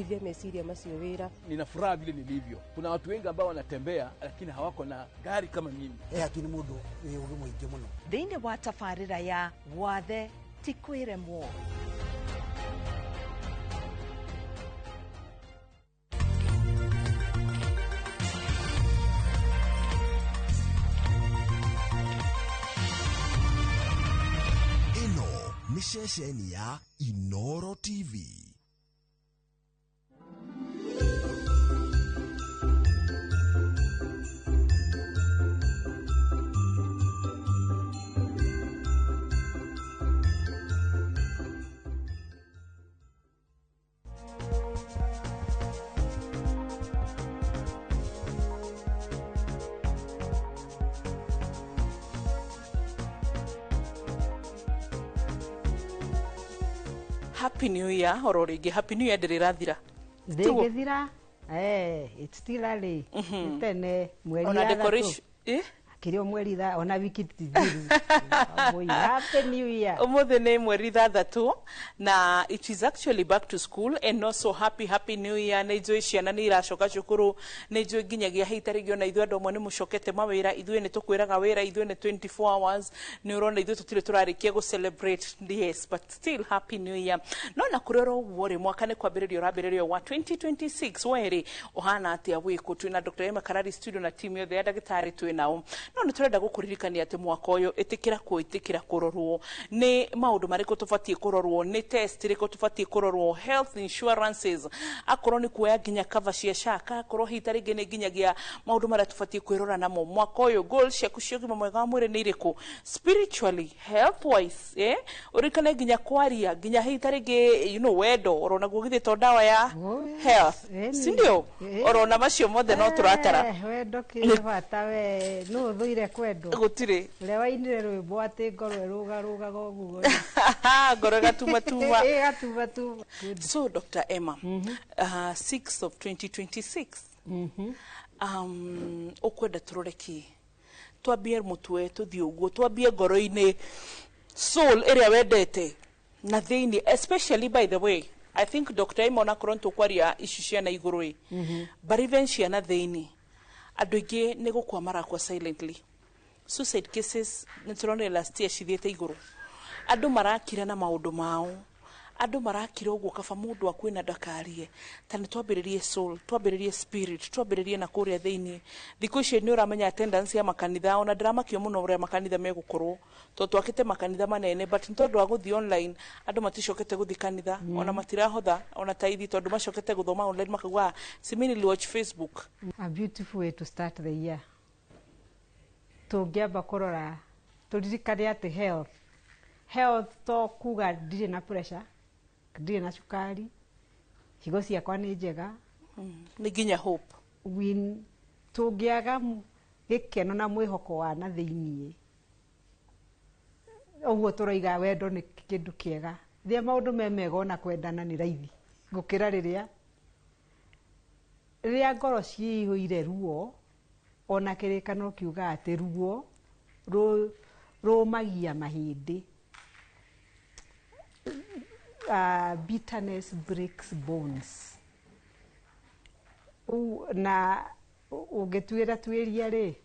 Mesiria macio wira. Nina furaha vile nilivyo. Kuna watu wengi ambao wanatembea lakini hawako na gari kama mimi. Akini mundu ugi mwingi muno. Thiini wa tabarira ya wathe ti kwiremwo. Ino ni ceceni ya Inoro TV. Happy New Year, Ororigi. Happy New Year, Derirathira. Derirathira. It's still early. Tene mweri ya. Ona decoration. Kirio mweri tha ona wiki tiziru. Happy New Year. Omothe ne mweri thathatu na it is actually back to school and also happy New Year. Nejo ciana ni iracoka cukuru, nejo nginyagia hitarigio na ithu andu ni mucokete mawira, ithu ni tukwiraga wira, ithu ni 24 hours. Ni urona ithu tutire turarikia go celebrate, yes, but still happy New Year. No na kurero wore mwaka ne kwambiririo rabiririo wa 2026 weri ohana atia wiku twina Dr. Emma Karari studio na team yothe ya dagitari twinao. No ni turenda gukuririkania ati mwaka uyu itikira kurorwo ni maundu mariko tufatie kurorwo, ni test riko tufatie kurorwo, health insurances akorwo ni kuoya nginya cover cia shaka, akorwo hitaringi ni nginyagia maundu mara tufatie kwirora namo mwaka uyu. Goal cia kuciogima mwega wa mwiri ni iriku spiritually, health wise, urikane nginya kwaria nginya hitaringi wendo orona gugithie to dawa ya health sindio orona macio mothe no turatara wendo kibata we no thuire kwendo gutire lewainire rwimbo ati ngoro ruga goguo ngoro gatuma gatuma. So Dr. Emma, 6th of 2026 ukwenda turoreki twambie mutwe tuthie uguo twambie ngoro-ini soul area wendete na thiini, especially by the way I think Dr. Emma ona koronto kwaria issue cia na iguru but even ciana thiini andu ingi ni gukwa marakwa silently. Suicide cases niturone last year cithiete iguru, andu marakira na maundu mao, andu marakira uguo kaba mundu akwina ndakarie tani twambiririe soul, twambiririe spirit, twambiririe na kuria thiini. Thiku ici ni uramenya attendance ya makanitha ona dramakio muno ria makanitha megukorwo to twakite makanitha manene but ntondu wa guthi online andu maticokete guthi kanitha ona matirahotha ona taithi tondu macokete guthoma online makagwa simini watch Facebook. A beautiful way to start the year. Tungiamba kurora turirikane ati health to kuga ndire na pressure, ndire na sukari, higo ciakwa ni njega, ni nginya hope win tungiaga gikeno na mwihoko wa na thiini oguo turoiga wendo ni kindu kiega thia maundu memego na kwendana ni raithi gukira riria ngoro ciihũire ruo ona kirikano kiuga ati ruo rumagia mahindi. Bitterness breaks bones. Na ungituira twiria ri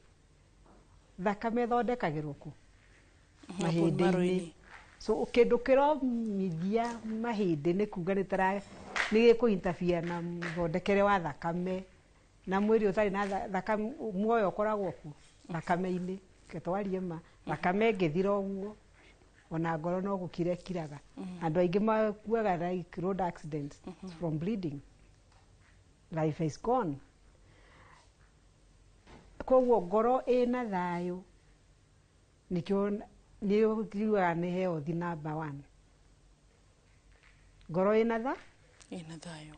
thakame thondekagirwo ku mahindi-ini. So kindu kiromithia mahindi ni kuga ni gikuinterfere na thondekere wa thakame na mwiri utari na thakame muoyo ukoragwo ku thakame-ini ketwarie ma thakame ngithira uguo ona ngoro no gukirekiraga andu aingi makuaga like road accidents from bleeding. Life is gone. Koguo ngoro ina thayo nikyo niyo ni health number 1. Ngoro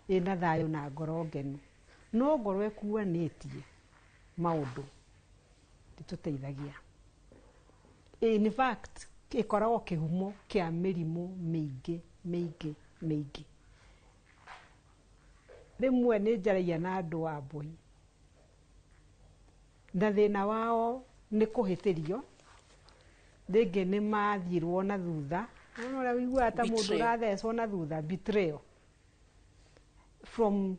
ina thayo na ngoro ngenu. No ngoro ekuanitie maundu tituteithagia. In fact ikoragwo kihumo kia mirimu mingi. Rimwe ni njaragia na andu a mbui na thina wao ni kuhitirio, ringi ni mathirwo na thutha, ona wigua ata mundu rathecwo na thutha, betrayal. from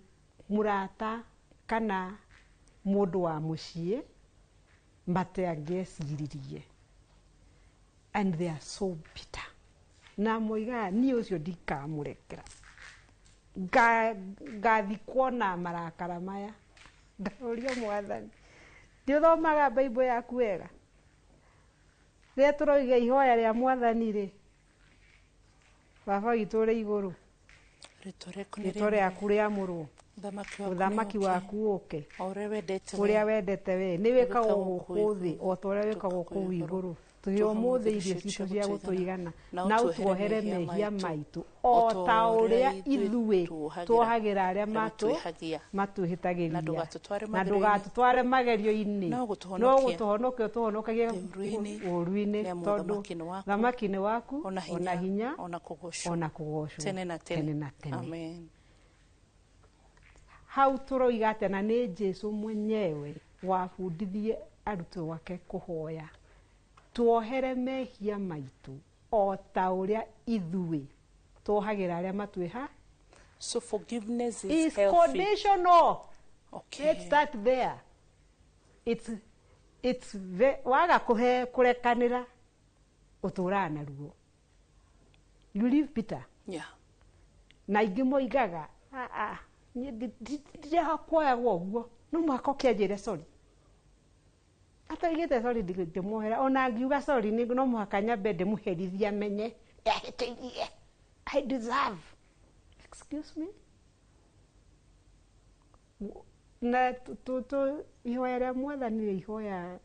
murata kana mundu wa muciĩ mateangĩeciririe, and they are so bitter. Na moigaga niĩ ũcio ndikamũrekera, ngathi kuona marakara maya. Ngaũria Mwathani, ndiũthomaga Bible yaku wega? Rĩrĩa tũroiga ihoya rĩa Mwathani rĩ, Baba witũ ũrĩ igũrũ, rĩtwa rĩaku rĩamũrwo, ũthamaki waku ũke, ũrĩa wendete we, nĩ wĩkagwo gũkũ thĩ o ta ũrĩa wĩkagwo kũu igũrũ. Tũhe ũmũthĩ irio citũ cia gũtũigana, na ũtuohere mehia maitũ o ta ũrĩa ithuĩ tuohagĩra arĩa matwĩhĩtagĩria, na ndũgatũtware magerio-inĩ, no gũtũhonokia ũtũhonokagie ũũru-inĩ, tondũ thamaki nĩ waku, ona hinya, ona kũgocwo tene na tene. Hau tũroiga atĩ na nĩ Jesũ mwenyewe wabundithie arutwo ake kũhoya, tuohere mehia maitũ o ta ũrĩa ithuĩ tuohagĩra arĩa matwĩha. So forgiveness is healthy. Conditional. Okay. Let's start there. Waga kũrekanĩra ũtũũraga na ruo. You live bitter. Yeah. Na ingĩ moigaga ndirĩha kuoyagwo ũguo, no mũhaka ũkĩanjĩre sorry. Ataigĩte sorry ndĩmuohera, ona ngiuga sorry no mũhaka nyambe ndĩmũherithia menye ehĩtĩirie, I deserve. Excuse me? Na ihoya rĩa Mwathani nĩ ihoya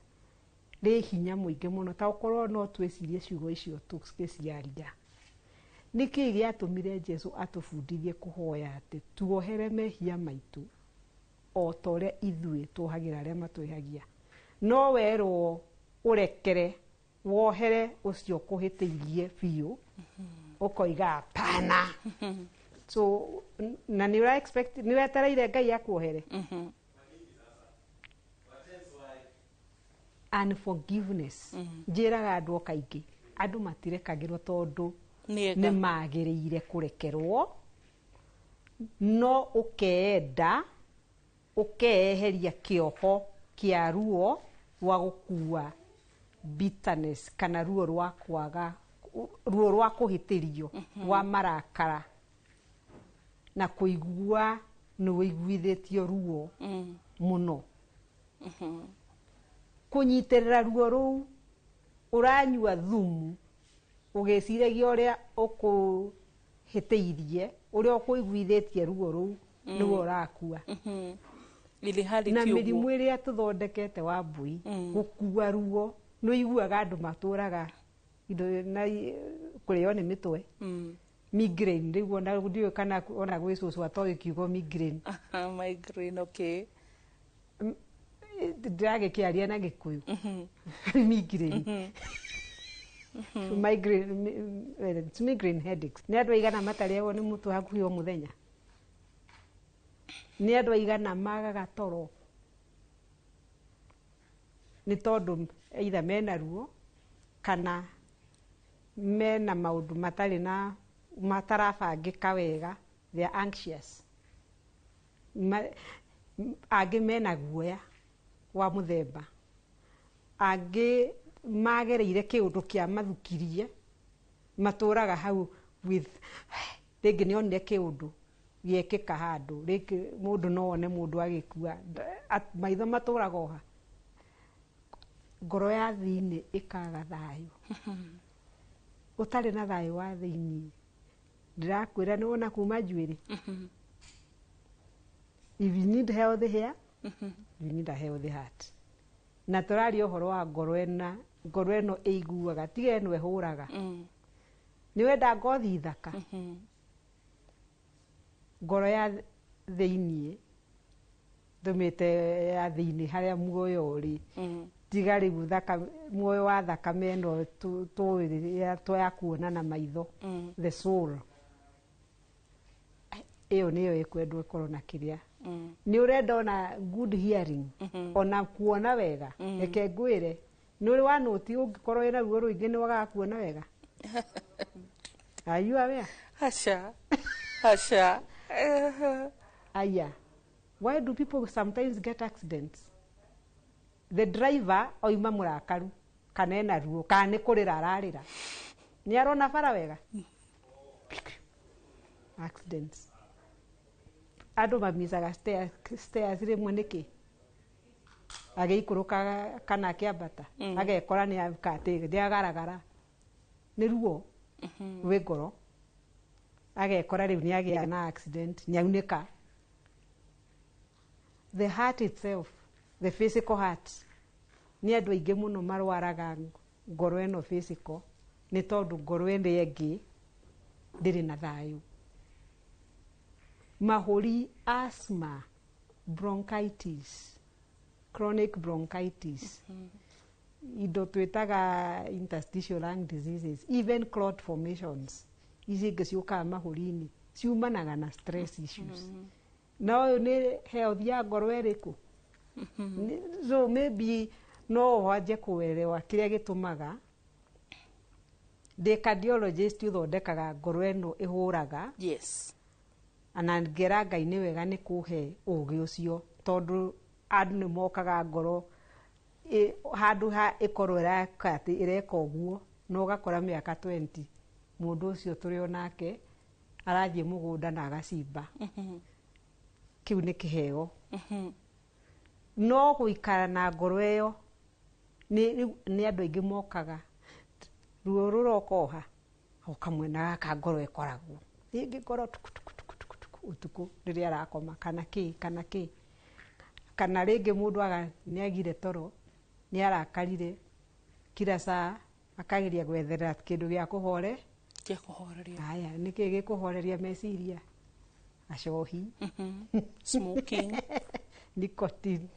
rĩ hinya mũingĩ mũno, ta ũkorwo no twĩcirie ciugo icio tũgĩciaria. Nĩkĩ gĩatũmire Jesũ atũbundithie kũhoya atĩ tuohere mehia maitũ o ta ũrĩa ithuĩ tuohagĩra arĩa matwĩhagia. No werwo ũrekere, wohere ũcio ũkũhĩtĩirie biũ, ũkoiga hapana. So na nĩ expect, nĩ wetereire Ngai akuohere. Unforgiveness. Njĩraga andũ kaingĩ, andũ matirekagĩrwo tondũ nĩ magĩrĩire kũrekerwo, no ũkeenda, ũkeeheria kĩoho kĩa ruo rwa gũkua bitterness kana ruo rwa kwaga, ruo rwa kũhĩtĩrio, rwa marakara, na kũigua nĩ wĩiguithĩtio ruo mũno. Kũnyitĩrĩra ruo rũu, ũranyua thumu ũgĩciragia ũrĩa ũkũhĩtĩirie, ũrĩa ũkũiguithĩtie ruo rũu nĩwe ũrakua. Na mĩrimũ ĩrĩa tũthondekete wa mbui gũkua ruo, nĩ ũiguaga andũ matũraga kũrĩo nĩ mĩtwe, migraine. Rĩu ona ndiũĩ kana ona gwĩ cũcũ atoĩ kiugo migraine. Migraine, okay. Ndĩragĩkĩaria na Gĩkũyũ. Migraine. Migraine headaches. Nĩ andũ aigana matarĩagwo nĩ mũtwe hakuhĩ o mũthenya? Nĩ andũ aigana magaga toro? Nĩ tondũ either mena ruo kana mena maũndũ matarĩ na matarabangĩka wega, they are anxious. Angĩ mena guoya wa mũthemba, angĩ magereire kĩũndũ kĩa mathukirie, matũraga hau with rĩngĩ nĩonire kĩũndũ gĩekĩka handũ, rĩngĩ mũndũ no one mũndũ agĩkua, maitho matũraga oha, ngoro ya thĩinĩ ĩkaga thayũ. Ũtarĩ na thayũ wa thĩinĩ, ndĩrakwĩra nĩ wona kuma njuĩrĩ. If you need healthy hair, you need a healthy heart. Na tũraria ũhoro wa ngoro ĩno ĩiguaga, tiga ĩno ĩhũraga. Nĩ wenda ngothi thaka, ngoro ya thĩinĩ, ndũmĩte ya thĩinĩ harĩa muoyo ũrĩ, tiga rĩu muoyo wa thakame ĩno tũya kuona na maitho, the soul. Ĩyo nĩyo ĩkwendwo ĩkorwo na kĩrĩa. Nĩ ũrenda ona good hearing, ona kuona wega, reke ngwĩre, nĩ ũrĩ wa noti ũngĩkorwo wĩna ruo rũingĩ nĩ wagaga kuona wega? Are you aware? Hasha. aya, why do people sometimes get accidents? The driver oima mũrakaru kana ena ruo kana nĩ kũrĩra ararĩra, nĩ arona bara wega. Accidents. Andũ mamisaga stairs rĩmwe nĩkĩ agĩikũrũka kana akĩambata agekora nĩ akatĩ ndiagaragara nĩ ruo wĩ ngoro agekora rĩu nĩ agĩa na accident nĩ aunĩka. The heart itself, the physical heart, nĩ andũ aingĩ mũno marwaraga ngoro ĩno physical nĩ tondũ ngoro ĩno ĩngĩ ndĩrĩ na thayũ. Mahũri, asthma, bronchitis, chronic bronchitis, indo twĩtaga interstitial lung diseases, even clot formations, ici ingĩ ciũkaga mahũri-inĩ ciumanaga na stress issues. Na ũyũ nĩ health ya ngoro ĩrĩkũ? So maybe no ũhoje kũelewa kĩrĩa gĩtũmaga the cardiologist ũthondekaga ngoro ĩno ĩhũraga. Yes. Ana ngera Ngai nĩ wega nĩ kũhe ũgĩ ũcio tondũ andũ nĩ mokaga ngoro handũ ha ĩkorwo ĩreka ũguo na ũgakora mĩaka 20 mũndũ ũcio tũrĩ onake arathiĩ mũgũnda na agacimba. Kĩu nĩ kĩheo. No gũikara na ngoro ĩyo nĩ andũ aingĩ mokaga ruo rũrokoha o kamwena gaka ngoro ĩkoragwo rĩngĩ ngoro utuku rĩrĩa arakoma kana rĩngĩ mũndũ nĩ agire toro nĩ arakarire kila saa akageria gwetherera kĩndũ gĩa kũhoreria. Haya nĩkĩ gĩkũhoreria meciria? Acohi. Smoking. Nicotine.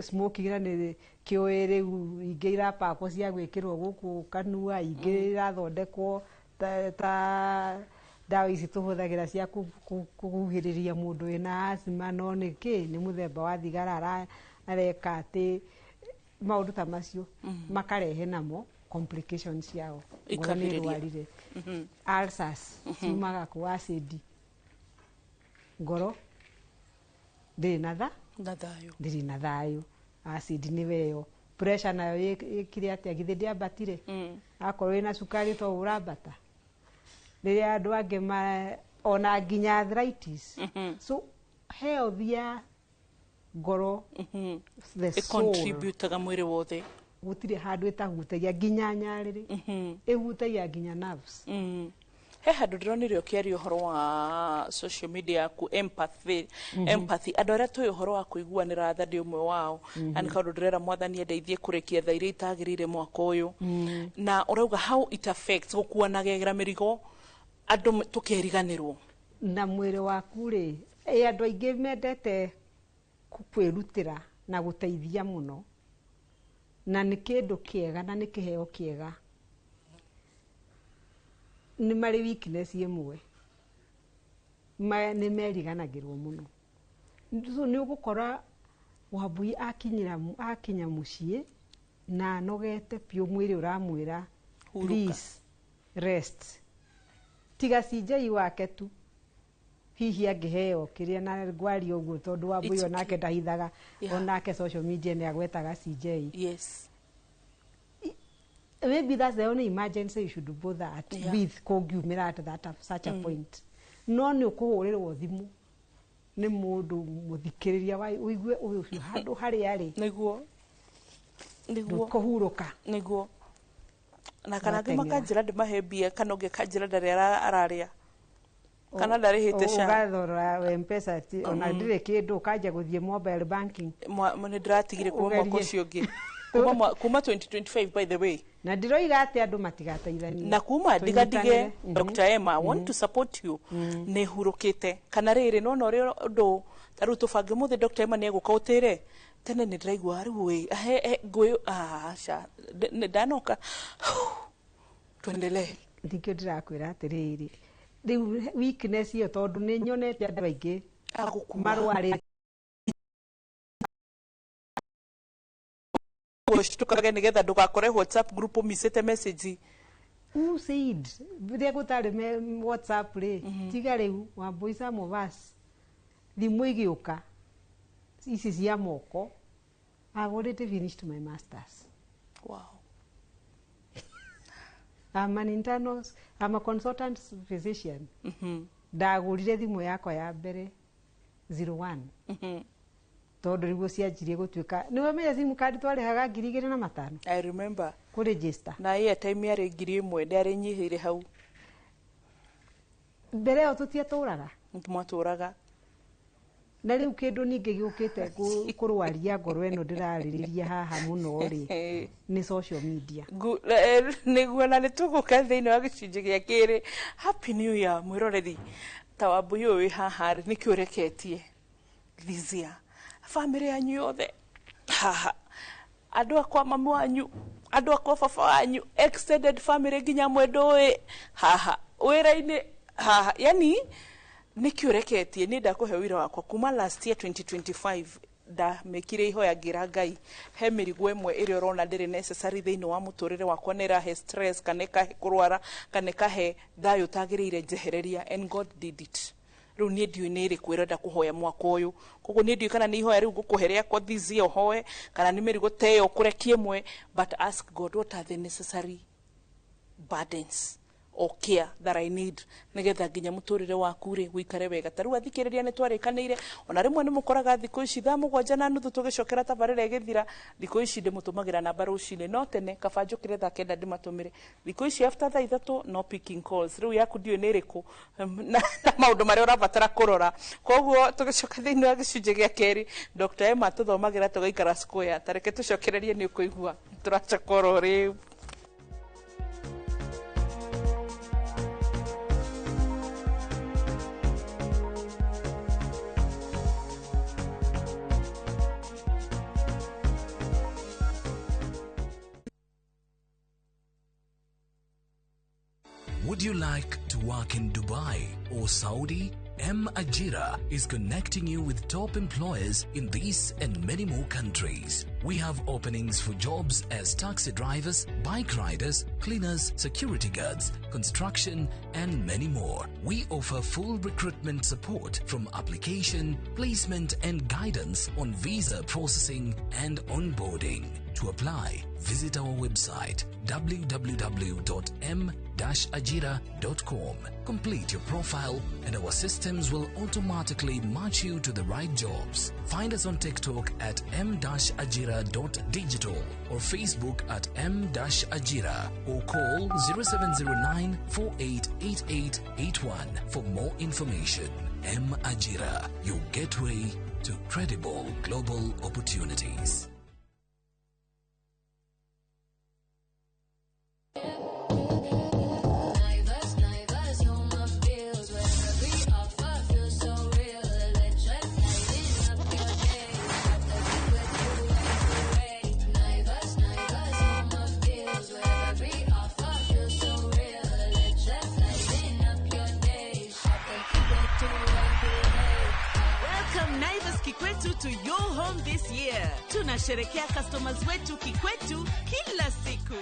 Smoking nĩ kĩoĩ rĩu ingĩ irapakwo cia gwĩkĩrwo gũkũ kanua, ingĩ irathondekwo ta ndawa ici tũhũthagĩra cia kũguhĩrĩria mũndũ wĩna asthma, no nĩkĩ nĩ mũthemba wa thigara areka atĩ maũndũ ta macio makarehe namo complications ciao. Ngoro nĩ rwarire. Ulcers ciumaga kwa acid. Ngoro ndĩrĩ na thayũ. Acid nĩ weyo. Pressure nayo ĩkire atĩa githĩ ndĩambatire? Akorwo wĩna cukari to ũrambata. Rĩrĩa andũ angĩ ona nginya arthritis. So health ya ngoro, the soul, contributaga mwĩrĩ wothe. Gũtirĩ handũ ĩtahutagia nginya nyarĩrĩ. Ĩhutagia nginya nerves. He handũ ndĩronire ũkĩaria ũhoro wa social media yaku empathy. Andũ arĩa tũĩ ũhoro wa kũiguanĩra tha ndĩ ũmwe wao. Na nĩ kaũndũ ndĩrera Mwathani endeithie kũrekia tha iria itagĩrĩire mwaka ũyũ. Na ũrauga how it affects gũkuanagĩra mĩrigo andũ tũkeriganĩrwo. Na mwĩrĩ waku rĩ, andũ aingĩ mendete kwĩrutĩra na gũteithia mũno. Na nĩ kĩndũ kĩega na nĩ kĩheo kĩega. Nĩ marĩ weakness ĩmwe. Nĩ meriganagĩrwo mũno. Nĩ ũgũkora Wambui akinya mũciĩ na anogete piũ mwĩrĩ ũramwĩra please rest. Tiga CJ wake tu. Hihi angĩheo kĩrĩa na ngwaria ũguo tondũ Wambui onake ndahithaga onake social media nĩ agwetaga CJ. Yes. Maybe that's the only emergency you should bother with kũngiumĩra at such a point. No nĩ ũkũhũrĩrwo thimũ nĩ mũndũ mũthikĩrĩria ũigue ũyũ handũ harĩa arĩ. Nĩguo kũhurũka. Nĩguo. Na kana angĩ makanjĩra ndĩmahe mbia kana ũngĩ kanjĩra ndarĩ ararĩa. Kana ndarĩhĩte SHA. Ũgathora M-Pesa ona ndirĩ kĩndũ ũkanjia gũthiĩ mobile banking. Nĩ ndĩratigire kuma mwaka ũcio ũngĩ. Kuma 2025 by the way. Na ndiroiga atĩ andũ matigateithania. Na kuma ndigadige Dr. Emma, I want to support you. Nĩ hurũkĩte. Kana rĩrĩ no ũrĩa ũndũ tarũ tũbange mũthĩ Dr. Emma nĩ egũka ũtĩre. Tene nĩ ndĩraigua rĩu ngũyũ aca ndanoka. Tuendelee. Ndikĩo ndĩrakwĩra atĩrĩrĩ. Rĩu weakness ĩyo tondũ nĩ nyonete andũ aingĩ marwarĩte. Tukage nigetha ndugakore WhatsApp group micete message who said they go tell me WhatsApp re tiga riu wa boisa movas thimu igioka ici cia moko I've already finished my masters. Wow. I'm a consultant physician. Ndagurire thimu yakwa ya mbere 01. Tondu rigo cianjirie gutuika ni wamenya simu card twarihaga 2,500. I remember. Ku register. Na hii time yari 1,000 ndari nyihire hau. Mbere yo tutiaturaga. Tumatoraga. Na riu kindu ningi giukite kurwaria ngoro eno ndiraririria haha muno ri ni social media. Niguo na nituguka thiini wa gicunji gia kiri. Happy New Year mwiroreri. Tawambui uyu haha ni kiureketie. Thizia. Family yanyu yothe. Haha. Andu akwa mamu wanyu, andu akwa baba wanyu, extended family nginya mwendoi. Haha. Wira-ini haha. Yani nikiureketie ni ndakuhe wira wakwa kuma last year 2025 da mekire ihoya ngira Ngai he mirigo emwe iri urona ndiri necessary thiini wa muturire wakwa nira he stress kana kahe kurwara kana kahe thayo tagirire njehereria and God did it. Riu ni ndio ni iri kwira ndakuhoya mwaka uyu koguo ni ndio kana ni ihoya riu ngukuherea kwa thizia hoye kana ni mirigo teyo kurekie mwe but ask God what are the necessary burdens or care that I need nigetha nginya muturire waku ri wikare wega taru athikiriria ni twarikanire ona rimwe ni mukoraga thiko ici tha 7:30 tugicokera tabarire githira thiko ici ndimutumagira namba rucine no tene kabanjukire tha 9 ndimatumire thiko ici after tha 3 no picking calls riu yaku ndio ni riku na maundu mari urabatara kurora koguo tugicoka thiini wa gicunji gia keri Dr. Emma tuthomagira tugaikara square tareke tucokererie ni ukuigua turachakoro riu. Would you like to work in Dubai or Saudi? Ajira is connecting you with top employers in these and many more countries. We have openings for jobs as taxi drivers, bike riders, cleaners, security guards, construction, and many more. We offer full recruitment support from application, placement, and guidance on visa processing and onboarding. To apply, visit our website www.m-ajira.com. Complete your profile and our systems will automatically match you to the right jobs. Find us on TikTok at m-ajira.digital or Facebook at m-ajira or call 0709 488881 for more information. M-Ajira, your gateway to credible global opportunities. To your home this year. Tunasherekea customers wetu kikwetu kila siku.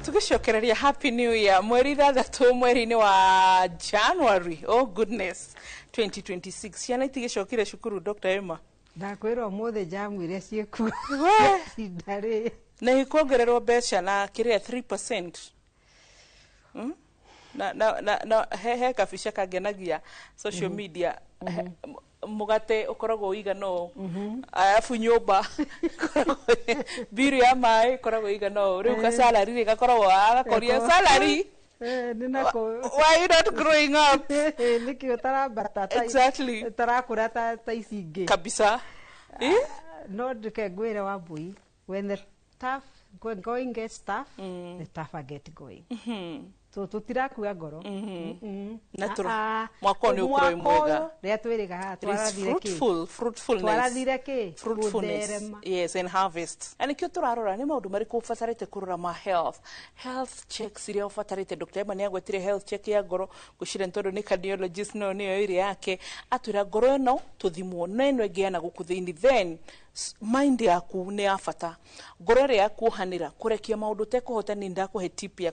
Tugishokereria Happy New Year mweri 3 mweri-ini wa January. Oh goodness, 2026 ciana itigicokire cukuru Dr. Emma. Ndakwirwo mothe jamu iria cieku cindari na ikongererwo mbeca na kiria 3%. Na he kabisha kagenagia social media. Mugate ukoragwo igano afu nyumba biru ya mai koragwo igano riu ka salary ri gakoragwo agakoria salary ninako why you not growing up niki utarambata exactly tarakura ta icingi kabisa no ndike ngwire Wambui when the tough going gets tough the tougher get going tutirakua ngoro na mwako ni ukoro mwega ria twiriga ha twarathire ki fruitfulness twarathire ki fruitfulness yes and harvest and kio turarora ni maundu mari ko fatarite kurura ma health checks iria ufatarite Dr. Emma ni agwetire health check ya ngoro gushire ntondo ni cardiologist no niyo iri yake atwira ngoro no tuthimwo neno egeana gukuthini then mind yaku ni afata ngoro ria kuhanira kurekia maundu tekuhota ni ndakuhe tip ya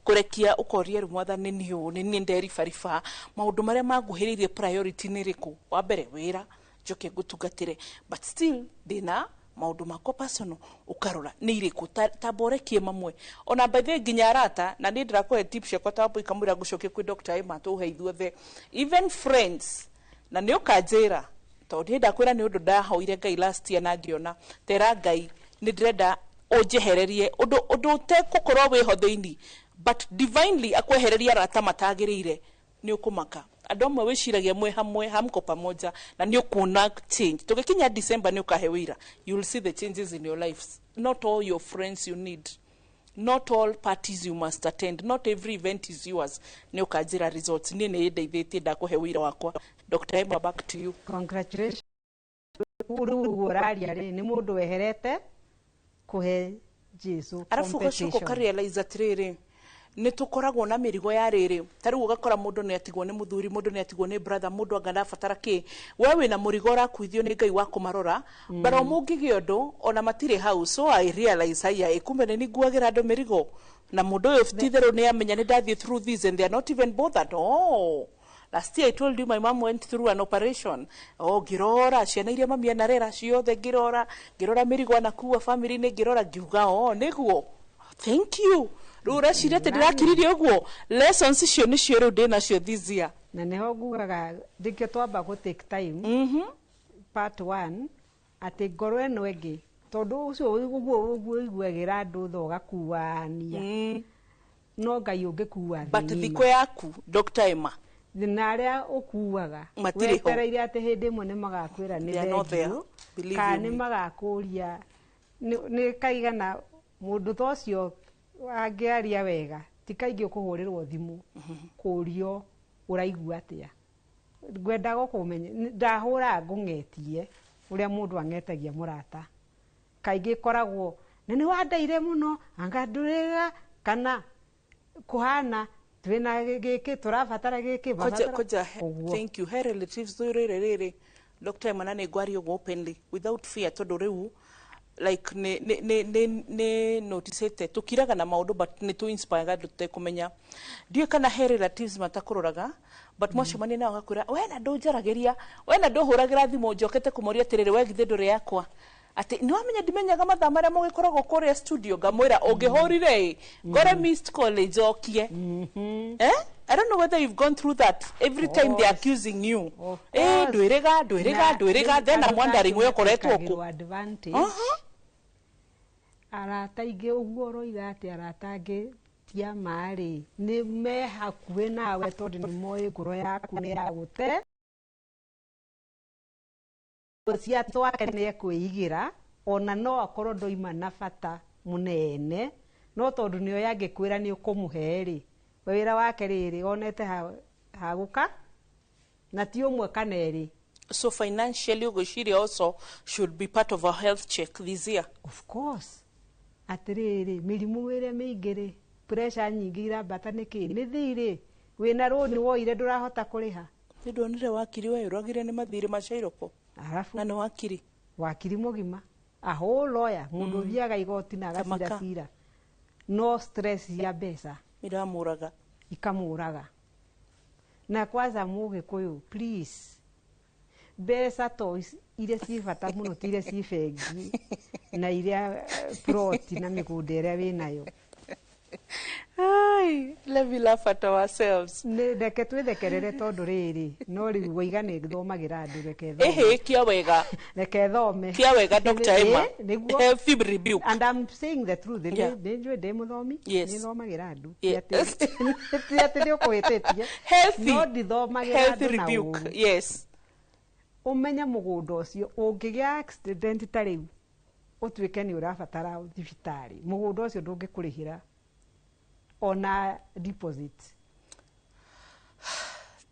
kurekia ukorie mwathani ni nderi farifa maundu maria maguhiririe priority ni riku wa mbere wira njoke gutungatire but still dina maundu mako personal ukarora ni iriku taborekie mamwe ona by the nginya arata na ni ndirakuhe tip ciakwa tabu ikamwira gucokie kwi Dr. Emma tuhe ithuothe even friends na ni ukanjira tondũ ndakwĩra nĩ ũndũ ndahoire Ngai last year na ngiona tera Ngai nĩ ndĩrenda ũnjehererie ũndũ ũtekũkorwo wĩho thĩinĩ but divinely akwehereria arata matagĩrĩire nĩ ũkũmaka andũ amwe wĩciragia mwe hamwe hamko pamoja na nĩ ũkuona change tũgĩkinya December nĩ ũkahe wĩra you will see the changes in your lives not all your friends you need not all parties you must attend not every event is yours nĩ ũkanjĩra results niĩ nĩ ndeithĩtie ndakuhe wĩra wakwa Dr. Emma back to you congratulations uraria ri ni mundu weherete kuhe Jesu arafu gacuko karealize atiriri ni tukoragwo na mirigo ya riri tari ugakora mundu ni atigwo ni muthuri mundu ni atigwo ni brother mundu angana fatara ki wewe na murigo ra kuithio ni Ngai wa kumarora baro mungigio ndo ona matire hau so I realize haya ikumbe ni guagira ndo mirigo na mundu uyu tithero ni amenya ni ndathie through this and they are not even bothered last year I told you my mom went through an operation girora ciana iria mami anarera ciothe girora mirigo na kuwa family ni girora ngiuga niguo thank you rura cirete ndirakiririe uguo lessons icio ni cio ru ndina cio this year na neho ngugaga ndikio twamba go take time part 1 ati ngoro eno engi tondu ucio uguo iguagira andu thoga kuwania no Ngai ungikuwa but thiko yaku Dr. Emma thinaria ukuaga wetereire ati hindi imwe ni magakwira ni thengio kana ni magakuria ni kaigana mundu tocio angiaria wega ti kaingi ukuhurirwo thimu kurio uraigua atia ngwenda gukumenya ndahura ngung'etie uria mundu ang'etagia murata kaingi koragwo ni wandaire muno anganduriga kana kuhana twina giki turabatara giki koja thank you her relatives rere Dr. Emma nane gwario openly without fear tondu riu like ne noticete tukiraga na maundu but ne to inspire andu tekumenya ndio kana her relatives matakuroraga but mwacemania nao gakwira we na ndunjaragiria we na nduhuragira thimu njokete kumoria tiriri we githe nduri yakwa ati ni wamenya ndimenyaga mathaa maria mugikoragwo kuria studio ngamwira ungihorire gore missed college okie I don't know whether you've gone through that every time they're accusing you ndwiriga then I'm wondering we koretwo ku arata ingi uguo roiga ati arata angi tia mari ni me hakuwe nawe tondu ni moi ngoro yaku ni yagute cia twake ni ekwigira ona no akorwo ndoima na bata munene no tondu nio yangikwira ni ukumuhe ri wira wake riri onete haguka na ti umwe kana eri so financially ugoshiria also should be part of a health check this year of course atiriri mirimu ire mingiri pressure nyingi irambata niki ni thiri wina roni woire ndurahota kuriha ndonire wakiri we uragire ni mathiri macairoko arafu na no wakiri mugima aho lawyer mundu thiaga igoti na agacira cira no stress ya besa iramuraga ikamuraga na kwanza mugikuyu please besa to ile si bata muno tire si fegi na ile plot na migunda ĩrĩa wĩnayo let me laugh at ourselves reke twĩthekerere tondu rĩrĩ no rĩu woiga nĩ thomagĩra andũ reke thome kia wega reke thome kia wega Dr. Emma fib rebuke and I'm saying the truth nĩnjũĩ ndĩ mũthomi nĩ thomagĩra andũ ti atĩ nĩ ũkũhĩtĩtie no ndithomagĩra andũ na ũru yes umenya mũgũnda ũcio ũngĩgĩa accident ta rĩu ũtuĩke nĩ ũrabatara thibitarĩ mũgũnda ũcio ndũngĩkũrĩhĩra ona deposit.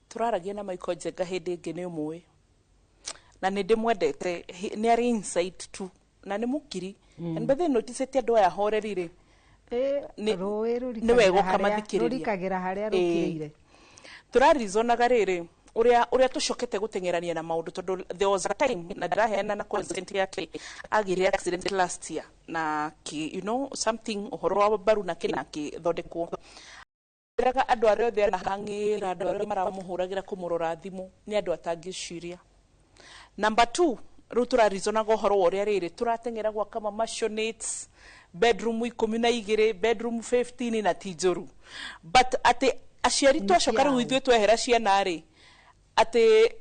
Turaragia na Michael Njenga hindi ingi ni umwe na ni ndimwendete ni ari insight tu na ni mukiri and bethe notice ti andu aya horerire ni wego kamathikiriria rurikagira haria rukirire turarizonaga riri uria tucokete gutengerania na maundu tondu there was a time na ndiraheana na consent yake agire accident last year na you know something uhoro wa baru na kina thondekwo iraga andu aria othe na hangira andu aria maramuhuragira kumurora thimu ni andu atangiciria. Number 2 riu turarizonaga uhoro wa uria riri turatengera gwa kama masonates bedroom 12 bedroom 15 na tijoru but ate aciari twacoka riu ithuĩ twehera ciana ri ati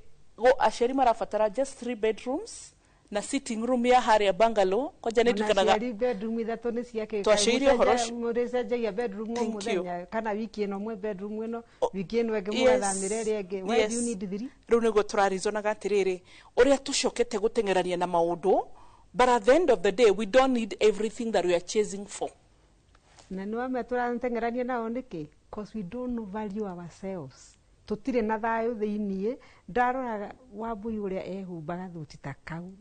aciari marabatara just 3 bedrooms na sitting room ya haria bungalow kwanja nitukanaga aciari bedroom ithatu ni ciake twacĩirie ũhoro mũrĩcenjagia bedroom mũthenya kana wiki ĩno mwe bedroom ĩno wiki ĩno ĩngĩ mũgathamĩra ĩrĩa ĩngĩ why do you need 3 riu nĩguo tũrarizonaga atĩrĩrĩ ũrĩa tũcokete gũtengerania na maũndũ but at the end of the day we don't need everything that we are chasing for. Na nĩ wame tũratengerania nao nĩkĩ because we don't know value ourselves. Tutire na thayo thiini ndarora Wambui uria ehumbaga thuti ta kau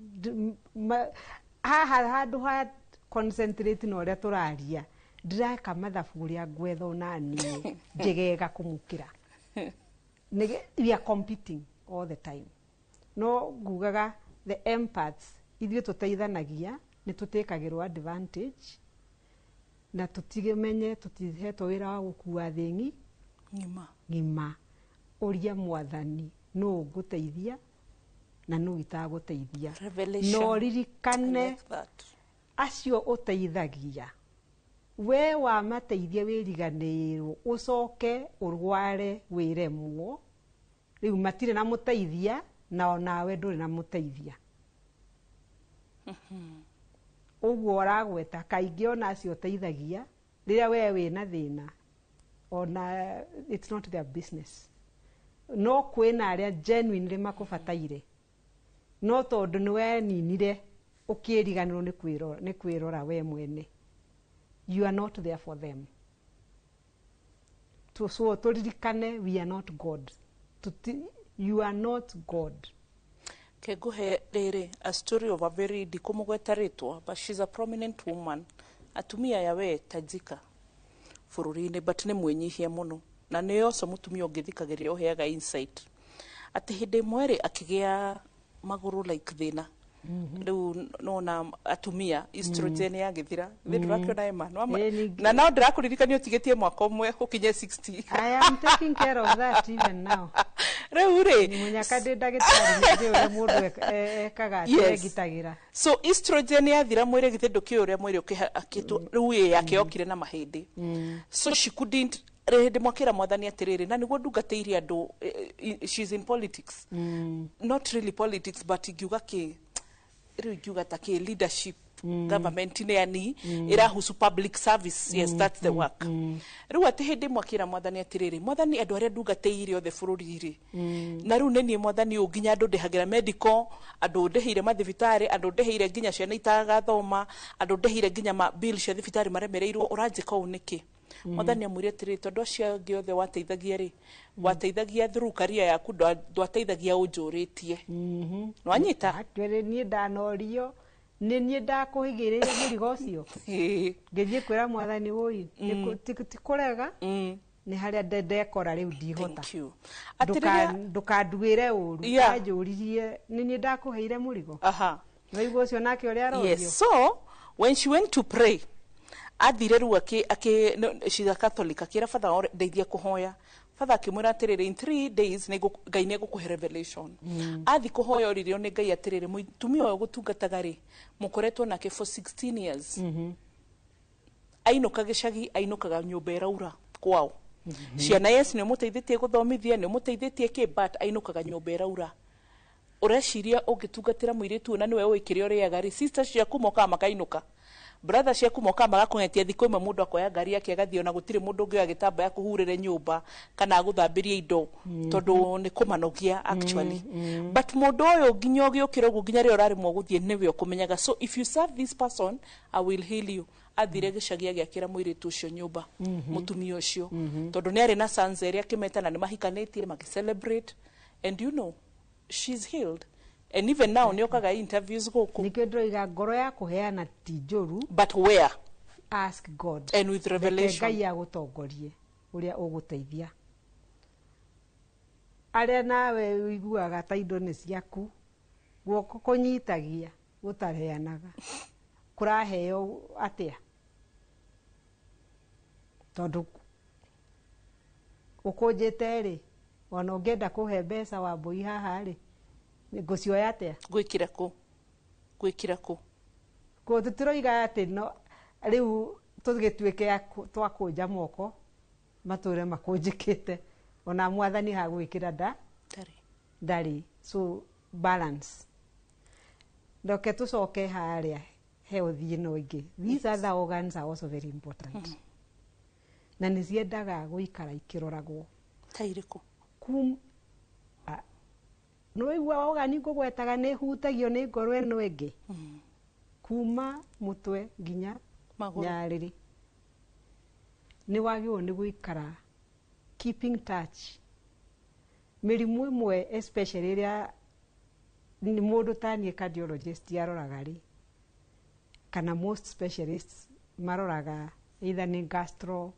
haha handu ha concentrate na uria turaria ndiraka mathabu uria gwetho na nie njegega kumukira we are competing all the time no ngugaga the empaths ithuĩ tuteithanagia ni tutekagirwo advantage na tutigemenye tutihetwo wira wa gukua thĩng'i ngima uria mwathani no guteithia na no itaguteithia no ririkane acio uteithagia we wa mateithia wiriganirwo ucoke urware wiremwo riu matire na muteithia na onawe nduri na muteithia uguo uragweta kaingi ona acio uteithagia riria we wina thina ona it's not their business no kwina aria genuinely makubataire no tondu ni we ninire ukiriganirwo ni kwirora we mwene you are not there for them so turirikane we are not God you are not God. Keguhe riri a story of a very dikumugweta ritwa but she's a prominent woman atumia yawe tajika fururine but ni mwenyihia muno na ni yoso mutumia ungithikagiria uheaga insight ati hindi mwere akigia maguru like thina riu nona atumia estrogen ya githira ndirakiona ema na no ndirakuririkania utigetie mwaka umwe ukinye 60. I am taking care of that even now. Reure munyaka ndi ndagitari ndi ure mundu ekaga egitagira so estrogen ya thira mwire githinduki uria mwire ukihakitu riu yake okire na mahindi so she couldn't rehende mwakira mwathani atiriri na niguo ndungateirie andu she's in politics not really politics but igiuga ki riu igiuga ta ki leadership government ni yani irahusu public service yes that's the work riu ati hindi mwakira mwathani atiriri mwathani andu aria ndungateirie othe bururi na riu neni mwathani unginya andu ndehagira medical andu ndeheire mathibitari andu ndeheire nginya ciana itagathoma andu ndeheire nginya ma bill cia thibitari maremereirwo uranjika uniki mwathani amwire atiri tondu acio angi othe wateithagia ri wateithagia through career yaku ndwateithagia unjuritie no anyita atwere nie ndanorio ni ndakuhigirire murigo ucio ngithie kwira mwathani uyu tikurega ni haria ndekora riu ndihota ndukanduire uru anjuririe ni ndakuheire murigo waigua ucio nake uria arorio yes so when she went to pray athire ru she's a Catholic akira father ndeithia kuhoya father akimwira atiriri in 3 days ngai ne gukuhe revelation athi kuhoya uririo ni ngai atiriri mutumia uyu gutungataga ri mukoretwo nake for 16 years ainuka gicagi ainukaga nyumba iraura kwao ciana yes ni muteithitie guthomithia ni muteithitie ki but ainukaga nyumba iraura ureciria ungitungatira muiritu na niwe wikire uriaga ri sisters ciaku moka makainuka brother ciaku moka magakungetia thiko imwe mundu akoya ngari yake agathio na gutire mundu ungi agitamba ya kuhurire nyumba kana guthambiria indo tondu ni kumanogia actually but mundu uyu nginya ugiukira ugu nginya ri urari mwo guthie niwe ukumenyaga so if you serve this person I will heal you athire gicagia giakira mwiritu ucio nyumba mutumia ucio tondu ni ari na sons eri akimeta na ni mahikanitie magicelebrate, and you know she's healed, and even now ni okaga interviews guku nikio ndoiga ngoro ya kuheana ti njuru, but where ask God and with revelation. Ngai agutongorie uria uguteithia aria nawe uiguaga ta indo ni ciaku guoko kunyitagia gutareanaga kuraheo atia tondu ukunjite ri ona ungenda kuhe mbeca wa mbui haha ri ngucioya atia gwikira ku ko tutiroiga ati no riu tugituike twakunja moko mature makunjikite ona mwathani ha gwikira ndari so balance ndoke tucoke haria health ino ingi. These other organs are also very important na niciendaga guikara ikiroragwo tairiku no igwa organ ngugwetaga ni hutagio ni ngoro eno ingi kuma mutwe nginya nyariri ni wagio ni guikara keeping touch. Mirimu imwe especially ria ni mundu tanie cardiologist aroraga ri kana most specialists maroraga either ni gastro,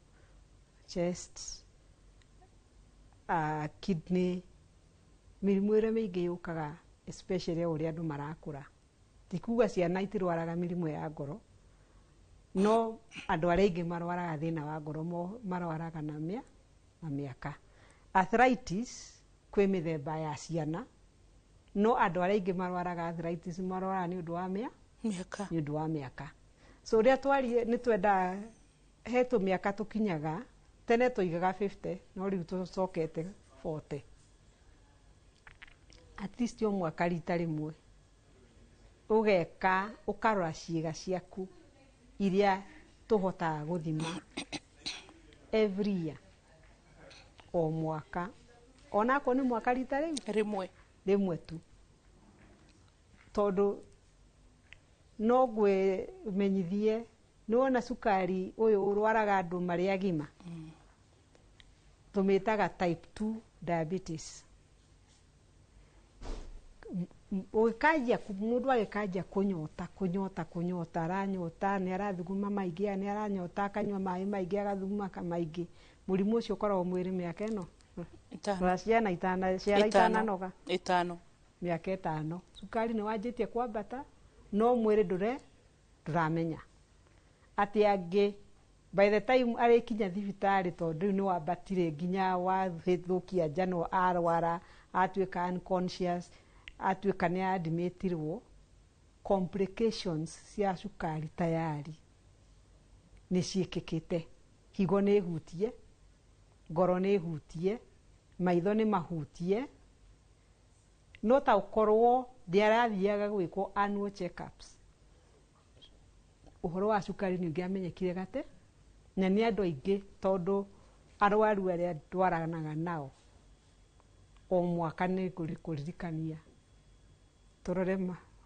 chest, kidney. Mirimu ire mingi yukaga especially uria andu marakura. Tikuga ciana itirwaraga mirimu ya ngoro, no andu aria ingi marwaraga thina wa ngoro marwaraga na miaka. Arthritis kwi mithemba ya ciana, no andu aria ingi marwaraga arthritis marwaraga ni undu wa miaka ni undu wa miaka. So ria twari ni twenda hetu miaka tukinyaga tene tuigaga 50 no riu tucokete 40. At least yo mwaka rita rimwe ugeka ukarora ciiga ciaku iria tuhotaga guthima every year o mwaka, ona ko ni mwaka rita rimwe tu tondu no gwe menyithie ni wona sukari uyu urwaraga andu mari agima tumitaga type 2 diabetes. Ukajia mundu agikajia kunyota aranyota ni arathuguma maingi ni aranyota akanywa mai maingi agathuguma kamaingi. Murimu ucio ukoragwo mwiri miaka ino ciana itanoga miaka 5 sukari ni wanjitie kwambata no mwiri nduramenya ati angi by the time arikinya thibitari tondu ni wambatire nginya wathukia njano arwara atuika unconscious atuika ni admitirwo complications cia sukari tayari ni ciikikite. Higo ni hutie, ngoro ni hutie, maitho ni mahutie, no ta ukorwo ndiarathiaga gwikwo annual checkups. Uhoro wa sukari ni ngiamenyekire gate na ni andu aingi tondu arwaru aria ndwaranaga nao o mwaka ni kuririkania turore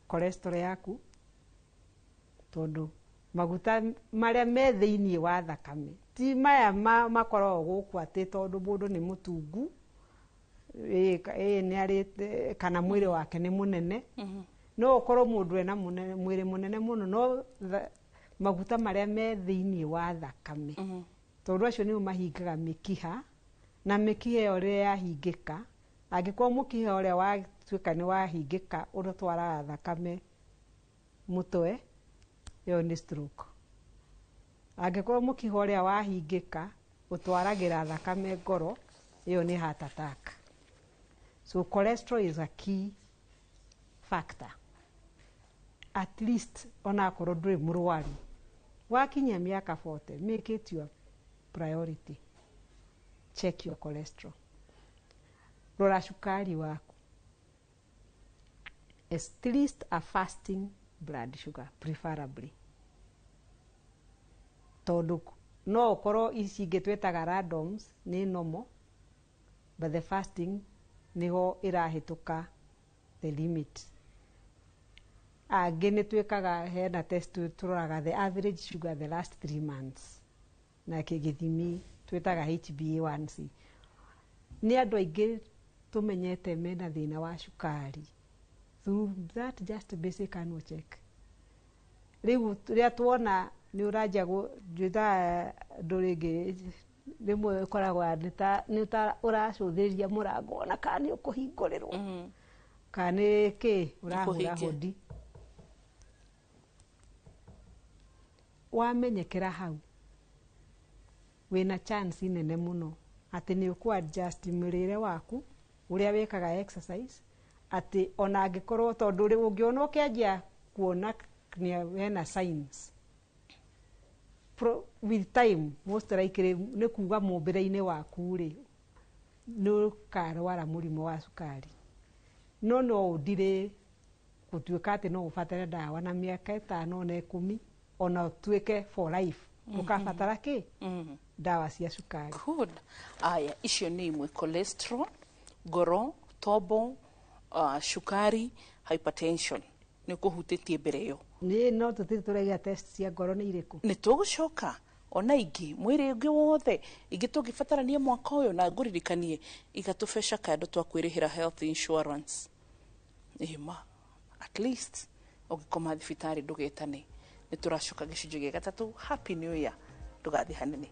cholesterol yaku tondu maguta maria me thiini wa thakame ti maya makorwo guku ati tondu mundu ni mutungu ni ari kana mwiri wake ni munene no ukorwo mundu ena mwiri munene muno no maguta maria me thiini wa thakame tondu acio ni mahingaga mikiha na mikiha iyo ria yahingika angikorwo mukiha uria watuika ni wahingika uratwara thakame mutwe iyo ni stroke. Angikorwo mukiha uria wahingika utwaragira thakame ngoro iyo ni heart attack. So cholesterol is a key factor. At least ona korwo nduri murwaru wakinya miaka 40 make it your priority, check your cholesterol, rora sukari waku, at least a fasting blood sugar preferably tondu no ukorwo ici ngitwetaga randoms ni normal but the fasting niho irahituka the limit. Angĩ nĩ twĩkaga hena test tũroraga the average sugar the last 3 months. Na kĩgĩthimi twĩtaga HbA1c. Nĩ andũ aingĩ tũmenyete mena thĩna wa cukari. Through that just basic annual check. Rĩu rĩrĩa tuona nĩ ũranjia njũĩta ndũrĩngĩ rĩmwe ũkoragwo nĩ ta ũracũthĩrĩria mũrango ona kana nĩ ũkũhingũrĩrwo. Kana nĩ kĩ ũrahũra hodi. Wamenyekera hau wĩna chance nene mũno atĩ nĩ ũkũ-adjust mũrĩre waku ũrĩa wĩkaga exercise atĩ ona angĩkorwo tondũ rĩu ũngĩona ũkĩanjia kuona hena signs with time most likely nĩ kuga mũmbĩre-inĩ waku rĩ nĩ ũkarwara mũrimũ wa cukari. No ũndirĩ gũtuĩka atĩ no ũbatare ndawa na mĩaka 5 na 10 ona ũtuĩke for life ũkabatara kĩ ndawa cia cukari. Good. Aya, icio nĩ imwe: cholesterol, ngoro, tombo, cukari, hypertension. Nĩ kũhutĩtie mbere ĩyo. No tũtirĩ tũraiga test cia ngoro nĩ irĩkũ. Nĩ tũgũcoka ona ingĩ mwĩrĩ ũngĩ wothe ingĩ tũngĩbatarania mwaka ũyũ na ngũririkanie igatũbeca kando twakwĩrĩhĩra health insurance. Ĩma at least ũngĩkoma thibitarĩ ndũgetane. Nĩ tũracoka gĩcunjĩ gĩa gatatũ. Happy New Year. Ndũgathiĩ hanene.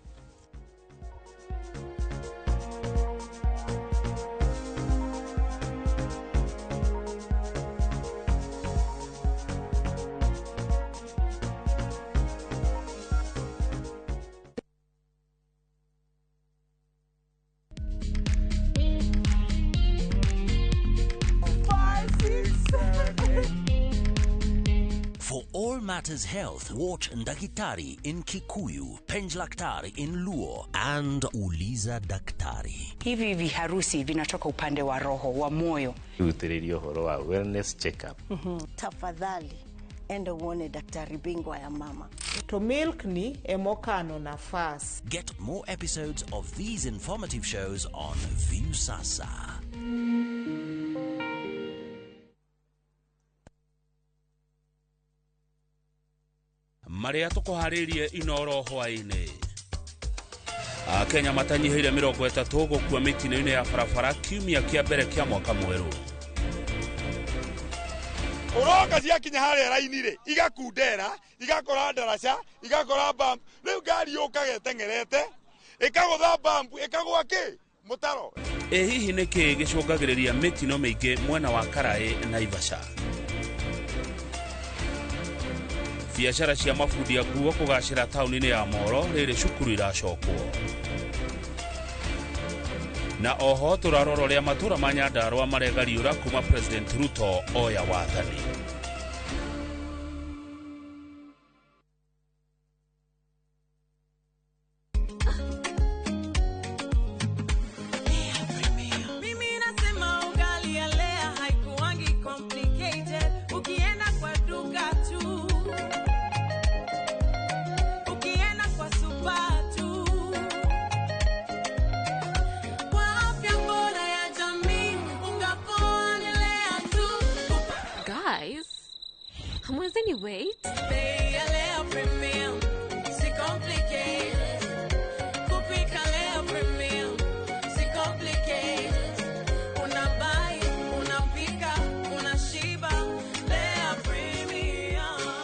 For all matters health, watch Ndakitari in Kikuyu, Penjlaktari in Luo, and Uliza Daktari. Hivi viharusi vinatoka upande wa roho, wa moyo. Uhudhurie uhoro wa wellness check-up. Tafadhali enda uone daktari bingwa ya mama. To milk ni emokano na fast. Get more episodes of these informative shows on View Sasa. Maria tukuharirie inoro hwaini. Kenya matanyihiire 30 gukua mitino-ini ya barabara kiumia kia mbere kia mwaka mweru. Uroka cia kinya haria raini ri igakundera igakora ndaraca igakora bump riu ngari yukaga tengerete ikagutha bump ikagwa ki mutaro. Hihi niki gicungagiriria mitino miingi mwena wa Karai na Ivasha. Biashara cia mafundi ya nguo kugacira tauni-ini ya Moro riri cukuru iracokwo. Na oho turaroro ria matura ma Nyandarua maregariura kuma President Ruto oya wathani. Wait.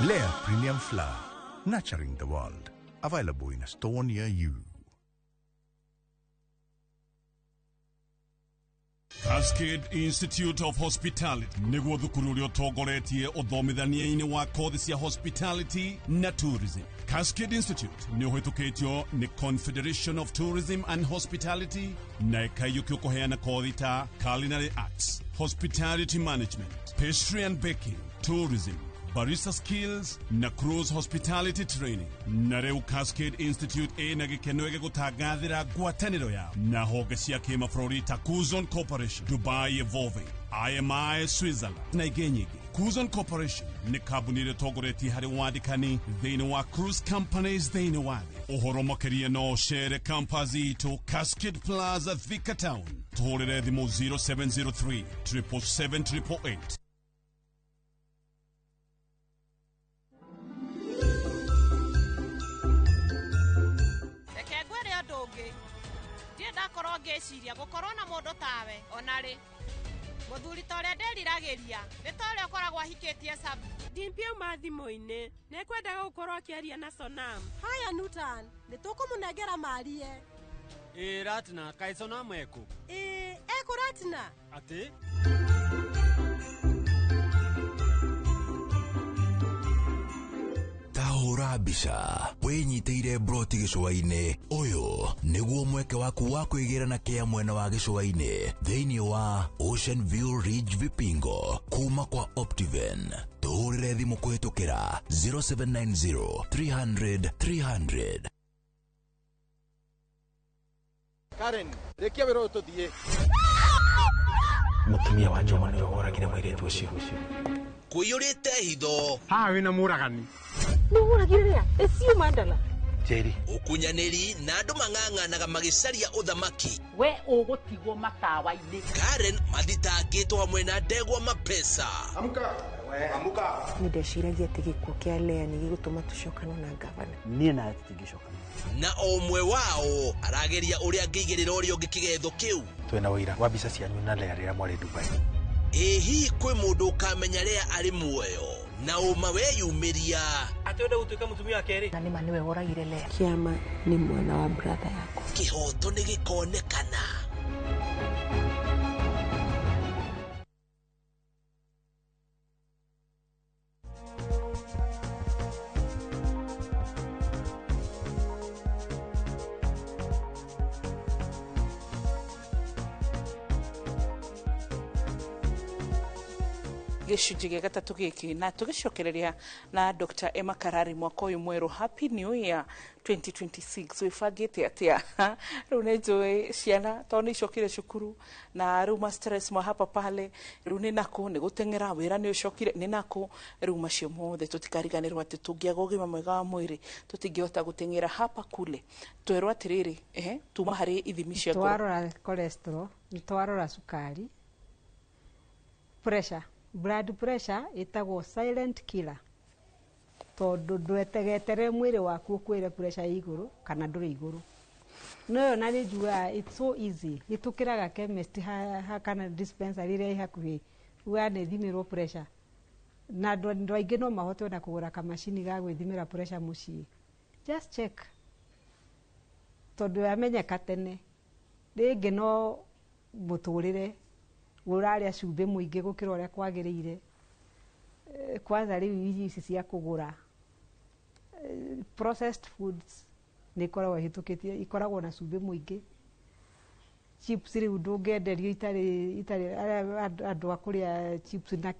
Lea Premium Flour, nurturing the world. Available in a store near you. Cascade Institute of Hospitality niguo thukuru uria utongoretie uthomithania-ini wa kothi cia hospitality na tourism. Cascade Institute ni uhitukitio ni Confederation of Tourism and Hospitality na ikaiyukio kuheana kothi ta culinary arts, hospitality management, pastry and baking, tourism, barista skills na cruise hospitality training. Na reu Cascade Institute ina gikeno ege gũtangathĩra ngwatanĩro yao na honge cia kĩmabũrũri ta Kuzon Corporation, Dubai Evolving, IMI Switzerland na ingĩ nyingĩ. Kuzon Corporation nĩ kambuni ĩrĩa ĩtongoretie harĩ wandĩkani thĩinĩ wa cruise companies thĩinĩ wa thĩ. Ũhoro makĩria no cere campus itũ Cascade Plaza Thika Town. Tũhũrĩre thimũ 0703 777 888. ungĩ ndiĩ ndakorwo ngĩciria gũkorwo na mũndũ tawe onarĩ mũthuri ta ũrĩa ndĩriragĩria nĩ ta ũrĩa ũkoragwo ahikĩtie Sabu. Ndimpia uma thimũ-inĩ nĩkwendaga gũkorwo akĩaria na Sonam. Haya Nutan, nĩtũkũmũnengera marie. Ratna, kaĩ Sonam eko? Eko Ratna. Atĩ? Tahũra mbica wĩnyitĩire broti gĩcũa-inĩ. Ũyũ nĩguo mweke waku wa kwĩgĩra kĩa mwena wa gĩcũa-inĩ thĩinĩ wa Ocean View Ridge Vipingo kuma kwa Optiven. Tũhũrĩre thimũ kũhĩtũkĩra 0790 300 300. Karen, rekia wĩra ũyũ tũthiĩ. Mũtumia wa Joma nĩwe woragire mũirĩtu ũcio. Kũiyũrĩte hitho. Haha wĩna mũragani. Nĩũragire rĩa? Ĩcio Mandala. Jerry. Ũkunyanĩri na andũ mang'ang'anaga magĩcaria ũthamaki. We ũgũtigwo matawa-inĩ. Karen mathitangĩtwo hamwe na Ndegwa Mapesa. Amuka. Amuka. Nĩndeciragia atĩ gĩkuũ kĩa Lea nĩ gĩgũtũma tũcokane na ngavana. Niĩ na tũtingĩcokana. Na ũmwe wao arageria ũrĩa angĩigĩrĩra ũrĩa ũngĩ kĩgetho kĩu. Twĩna ũira wa mbica cianyu na Lea rĩrĩa mwarĩ Dubai. Hihi kwĩ mũndũ ũkamenya Lea arĩ muoyo na ũma weyumĩria atĩenda gũtuĩka mũtumia wa kerĩ. Na nĩma nĩwe woragire Lea. Kĩama nĩ mwana wa brother yako. Kĩhoto nĩ gĩkonekana. gĩcunjĩ gĩa gatatũ gĩkĩ na tũgĩcokereria na Dr. Emma Karari mwaka ũyũ mwerũ. Happy New Year 2026. Wĩbangĩte atĩa? Rĩu nĩ njũĩ ciana tondũ nĩ icokire cukuru na rĩu ma stress ma hapa pale, rĩu nĩ nakũ nĩ gũteng'era wĩra nĩ ũcokire nĩ nakũ, rĩu macio mothe tũtikariganĩrwo atĩ tũngĩaga ũgima mwega wa mwĩrĩ tũtingĩhota gũteng'era hapa kule. Twerwo atĩrĩrĩ, tuma harĩ ithimi cia ngoro. Twarora cholesterol, twarora sukari, pressure, blood pressure ĩtagwo silent killer. Tondũ ndwetegetere mwĩrĩ waku ũkwĩre pressure ĩ igũrũ kana ndũrĩ igũrũ. No na nĩ njua it's so easy. Itukĩraga chemist kana dispensary ĩrĩa ĩ hakuhĩ uane thimirwo pressure. Na andũ aingĩ no mahote na kũgũra kamacini ga gwĩthimĩra pressure mũciĩ. Just check. Tondũ yamenyeka tene. Rĩngĩ no mũtũrĩre ũrarĩa cumbĩ mũingĩ gũkĩra ũrĩa kwagĩrĩire. Kwanza rĩu irio ici cia kũgũra processed foods nĩ ikoragwo na cumbĩ mũingĩ. Chips rĩu ndũngĩenderio itarĩ andũ a kũrĩa chips na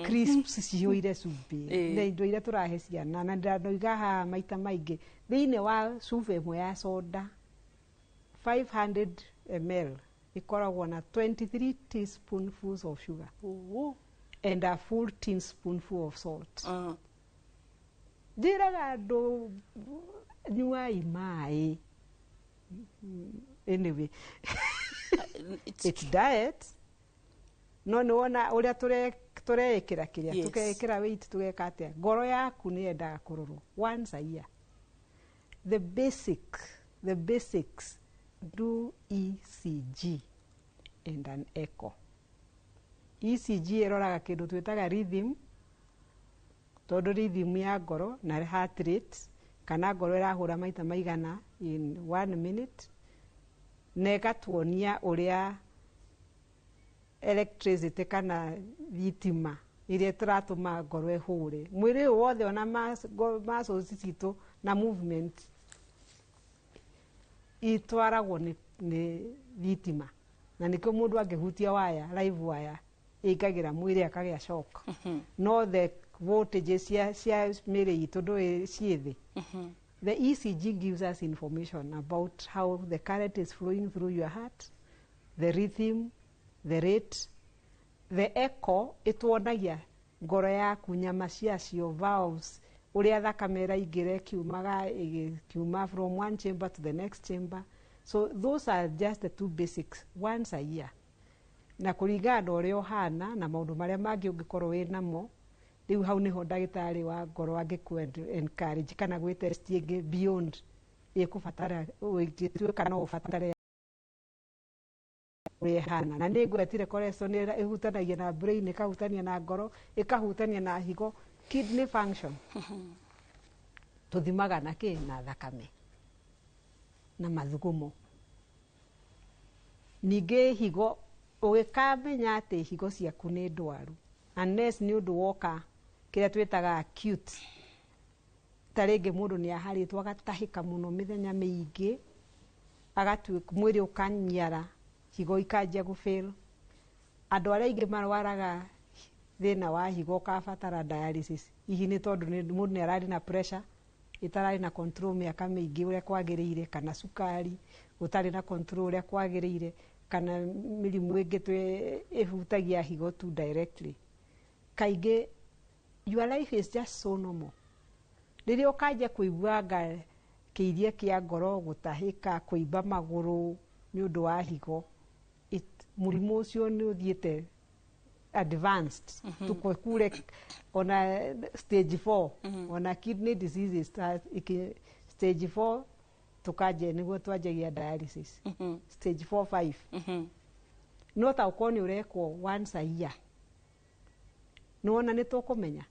crisps cihũire cumbĩ. Na indo iria tũrahe ciana na ndanoiga haha maita maingĩ thĩinĩ wa cuba ĩmwe ya soda 500 ml ikoragwo na 23 teaspoonfuls of sugar and a full teaspoonful of salt. Njĩraga andũ nyuai maĩ. Anyway, it's diet. No nĩ wona ũrĩa tũreĩkĩra kĩrĩa tũkeĩkĩra weight tũgeka atĩa. Ngoro yaku nĩ yendaga kũrorwo once a year. The basics, do ECG and an echo. ECG ĩroraga kĩndũ twĩtaga rhythm, tondũ rhythm ya ngoro na heart rate kana ngoro ĩrahũra maita maigana in 1 minute, na ĩgatuonia ũrĩa electricity kana thitima iria tũratũma ngoro ĩhũre. Mwĩrĩ ũyũ wothe ona muscles citũ na movement itwaragwo nĩ thitima, na nĩkĩo mũndũ angĩhutia waya, live wire ĩingagĩra mwĩrĩ akagĩa shock. No the voltage cia mĩrĩ itũ ndũĩ ciĩ thĩ. The ECG gives us information about how the current is flowing through your heart, the rhythm, the rate. The echo ĩtuonagia ngoro yaku nyama ciacio, valves, ũrĩa thakame ĩraingĩra ĩkiuma from one chamber to the next chamber. So those are just the two basics once a year. Na kũringana na ũrĩa ũhana na maũndũ marĩa mangĩ ũngĩkorwo wĩ namo, rĩu hau nĩho ndagĩtarĩ wa ngoro angĩkũ encourage kana gwĩ test ĩngĩ beyond ikubatara ũngĩtuĩka no ũbatare ũrehana na nĩ ngwetire cholesterol nĩ ĩhutanagia na brain ĩkahutania na ngoro ĩkahutania na higo kidney function tuthimaga na kĩ na thakame na mathugumo ningĩ higo ũgĩkamenya atĩ higo ciaku nĩ ndwaru unless nĩ ũndũ woka kĩrĩa twĩtaga acute tarĩngĩ mũndũ nĩ aharĩtwo agatahĩka mũno mĩthenya mĩingĩ agatuĩka mwĩrĩ ũkaniara higo ikanjia gũfail andũ arĩa aingĩ marwaraga thĩna wa higo ũkabatara dialysis hihi nĩ tondũ mũndũ nĩ ararĩ na pressure itararĩ na control mĩaka mĩingĩ ũrĩa kwagĩrĩire kana cukari ũtarĩ na control ũrĩa kwagĩrĩire kana mĩrimũ ĩngĩ ĩhutagia higo tu directly kaingĩ your life is just so normal rĩrĩa ũkanjia kũiguanga kĩiria kĩa ngoro gũtahĩka kũimba magũrũ nĩ ũndũ wa higo mũrimũ ũcio nĩ ũthiĩte advanced tukũkure ona stage 4 ona kidney diseases stage 4 tukaje nĩguo twanjagia dialysis stage 4 5 no ta ũkorwo nĩ ũrekwo once a year nĩwona nĩ tũkũmenya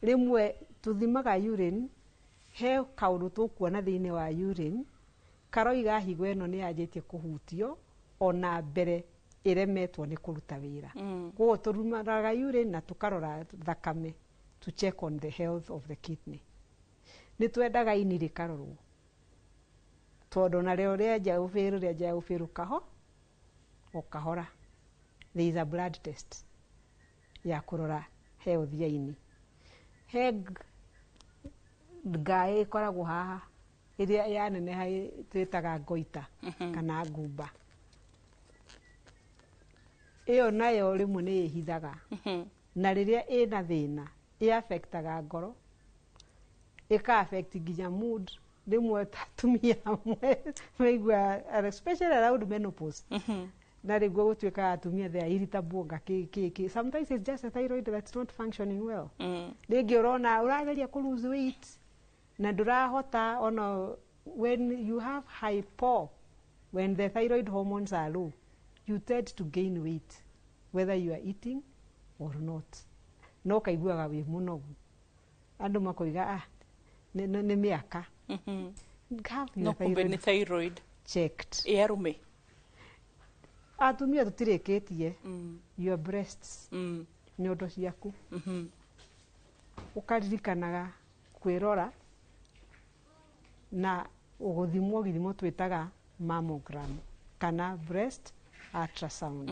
rĩmwe tuthimaga urine he kaũndũ tũkuona thĩinĩ wa urine karoiga higo ĩno nĩ yanjĩtie kũhutio ona mbere iremetwo nĩ kũruta wĩra koguo tũrumaga urine na tũkarora thakame to check on the health of the kidney nĩ twendaga ini rĩkarorwo tondũ narĩo rĩanjia gũbĩrũ kahora there is a blood test ya kũrora health ya ini he ngaĩ ĩkoragwo haha ĩrĩa yaneneha twĩtaga goita kana ngumba ĩyo nayo rĩmwe nĩ ĩhithaga na rĩrĩa ĩna thĩna ĩ-affectaga ngoro ĩka-affect nginya mood rĩmwe tatumia amwe maigua especially around menopause na rĩguo gũtuĩka atumia they are irritable sometimes it's just a thyroid that's not functioning well rĩngĩ ũrona ũrageria kũ lose weight na ndũrahota ona when you have hypo when the thyroid hormones are low you tend to gain weight whether you are eating or not no kaiguaga wĩ mũnogu andũ makoiga nĩ mĩaka no kumbe nĩ thyroid checked arume atumia tũtirĩkĩtie your breasts nyondo ciaku ũkaririkanaga kwĩrora na ũgũthimwo gĩthimo twĩtaga mammogram kana breast ultrasound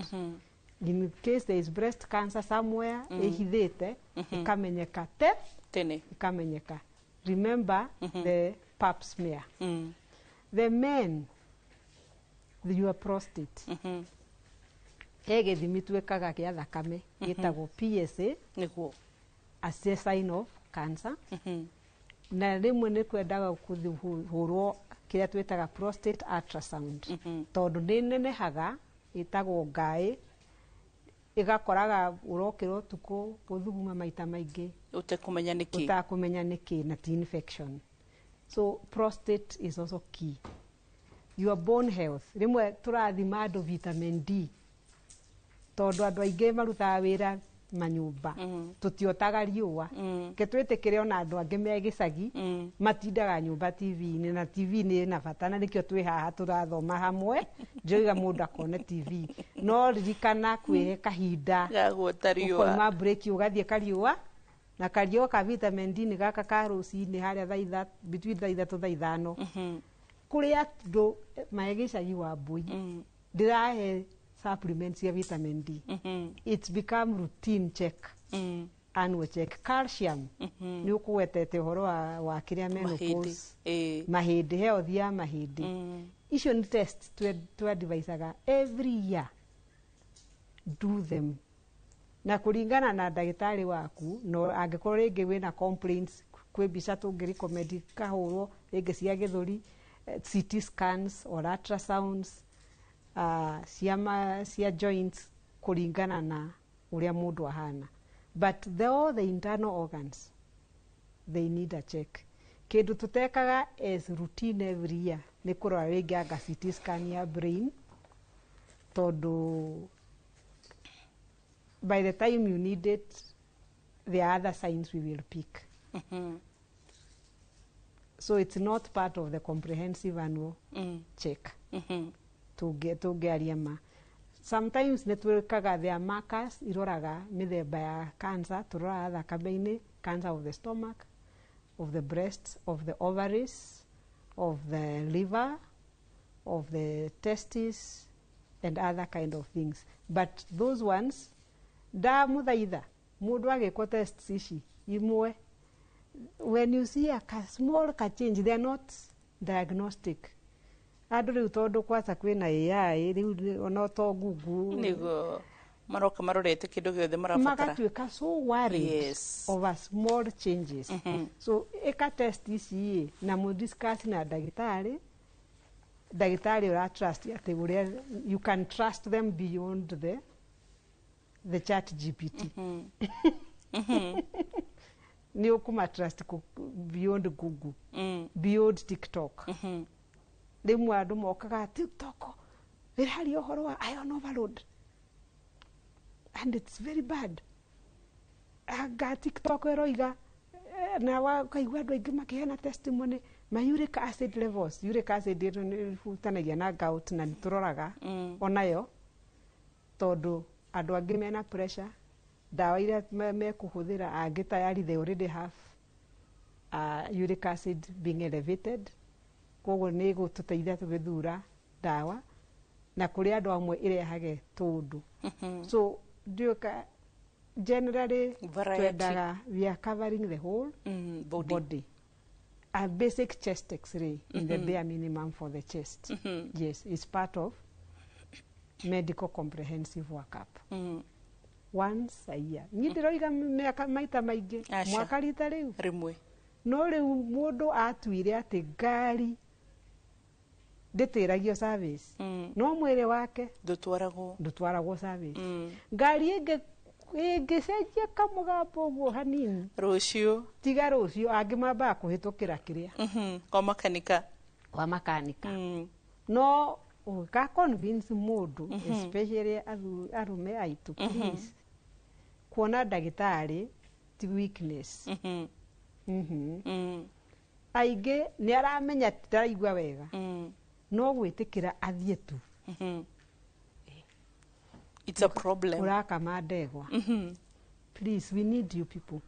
in case there is breast cancer somewhere ihithĩte ikamenyeka tene ikamenyeka remember the pap smear the men your prostate he gĩthimi twĩkaga gĩa thakame gĩtagwo PSA nĩguo as a sign of cancer na rĩmwe nĩ kwendaga kũhũrwo kĩrĩa twĩtaga prostate ultrasound tondũ nĩ nenehaga ĩtagwo ngaĩ ĩgakoraga ũrokĩra ũtukũ gũthuguma maita maingĩ ũtakũmenya nĩkĩ na ti infection so prostate is also key your bone health rĩmwe tũrathima andũ vitamin D tondũ andũ aingĩ marutaga wĩra manyũmba tũtiotaga riũa ke twĩtĩkĩre ona andũ angĩ me gĩcagi matindaga nyũmba TV-inĩ na TV nĩ na bata na nĩkĩo twĩ haha tũrathoma hamwe njoiga mũndũ akone TV no ririkana kwĩhe kahinda ũkoima break ũgathiĩ kariũa na kariũa ka vitamin D nĩ gaka ka rũcinĩ harĩa between thaa 3 thaa 5 kũrĩ andũ me gĩcagi wa Mbui ndĩrahe supplements ya vitamin D it's become routine check annual check calcium nĩ ũkũwetete ũhoro wa kĩrĩa menopause mahĩndĩ health ya mahĩndĩ icio nĩ test twadvisaga every year do them na kũringana na ndagĩtarĩ waku no angĩkorwo rĩngĩ wĩna complaints kwĩ mbica tũngĩ-recommend kahũrwo rĩngĩ cia gĩthũri CT scans or ultrasounds cia joints kũringana na ũrĩa mũndũ ahana but all the internal organs they need a check kindu tutekaga as routine every year ni kurora ringi anga CT scan ya brain tondu by the time you need it there are other signs we will pick. So it's not part of the comprehensive annual check. Tugearia ma. Sometimes netwikaga there are markers iroraga mithemba ya cancer turoraga thakame-ini, cancer of the stomach, of the breasts, of the ovaries, of the liver, of the testes and other kind of things. But those ones da muthaitha mundu agekwo tests ici imwe, when you see a small change they are not diagnostic. Andu riu tondu kwasa kwina AI riu ona to Google nigo maroka marorete kindu giothe marabatara magatuika so worried yes. over small changes. So eka test ici na mu discuss na dagitari ura trust ati uria you can trust them beyond the chat GPT. Ni ukuma trust beyond Google, beyond TikTok. Rimwe andu mokaga TikTok irari uhoro wa iron overload and it's very bad. Aga TikTok eroiga na wa kaigua andu aingi makiheana testimony ma uric acid levels. Uric acid ihutanagia na gout na nituroraga onayo tondu andu angi mena pressure dawa iria mekuhuthira angi tayari they already have uric acid being elevated, koguo ni gututeithia tugithura dawa na kuri andu amwe irehage tundu. So ndioka generally twendaga we are covering the whole body. A basic chest x-ray in the bare minimum for the chest. Yes, it's part of medical comprehensive workup. Once a year. Ni ndiroiga maita maingi mwaka rita riu rimwe. No riu mundu atuire ati ngari nditiragio service no mwire wake ndutwaragwo service. Ngari ingicenjia kamugambo guo hanini rucio tiga rucio angimamba kuhitukira kiria kwa makanika no uka convince mundu especially arume aitu please kuona dagitari ti weakness. Aige ni aramenya tiraigua wega no gwitikira athie tu. It's a problem. Uraka madegwa. Please, we need you people.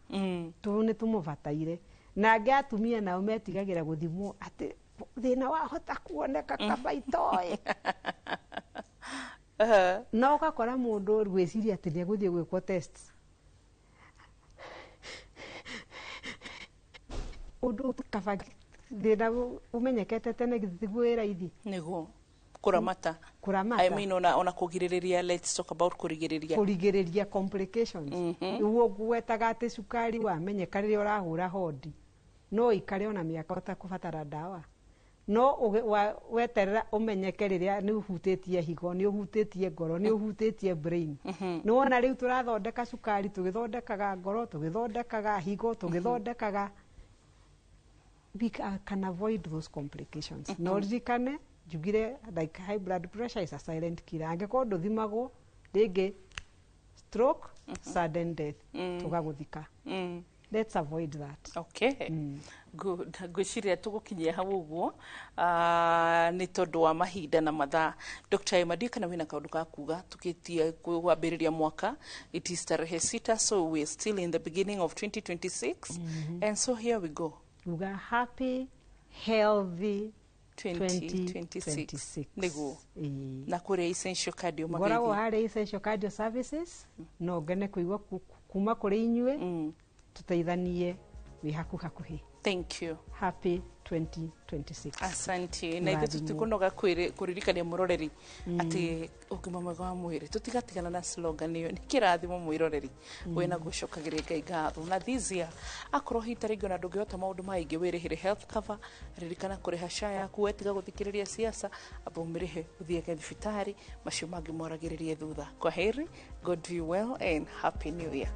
Tuone tumuvataire. Na angi atumia nao metigagira guthimwo ati thina wahota kuoneka kabaitoe. No ukakora mundu gwiciria ati ni aguthie gwikwo tests. Undu kabagi thina umenyekete tene githiguira ithi niguo kuramata. I mean ona kugiriria, let's talk about kurigiriria complications. Uwo gwetaga ati sukari wamenyeka riria urahura hodi no ikare ona miaka utakubatara dawa no weterera umenyeke riria ni uhutitie higo, ni uhutitie ngoro, ni uhutitie brain. No ona riu turathondeka sukari, tugithondekaga ngoro, tugithondekaga higo, tugithondekaga. We can avoid those complications. No ririkane jugire like high blood pressure is a silent killer. Angeko nduthimagwo ringi stroke, sudden death tugaguthika. Let's avoid that. Okay. Good. Gwiciria tugukinyia hau uguo ni tondu wa mahinda na mathaa. Dr. Emadi, kana wina kaundu ka kuga tukitia kuambiriria mwaka? It is tarehe 6, so we are still in the beginning of 2026. And so here we go. We are happy, healthy 2026 niguo na kuri essential cardio magezi ngoragwo hari essential cardio services no ngene kuigwa kuma kuri inyue tuteithanie wi hakuhi. Thank you. Happy 2026. Asante. Na ithu tutikunoga kuririkania muroreri ati ugima mwega wa mwiri tutigatigana na slogan iyo ni kirathimo mwiroreri wena gucokagiria Ngai ngatho na thizia akorwo hitaringo na ndungihota maundu maingi wirihire health cover ririkana kuriha SHA yaku wetiga guthikiriria siasa abo mirihe uthiege thibitari macio mangi moragiririe thutha. Kwa heri, God do you well and happy new year.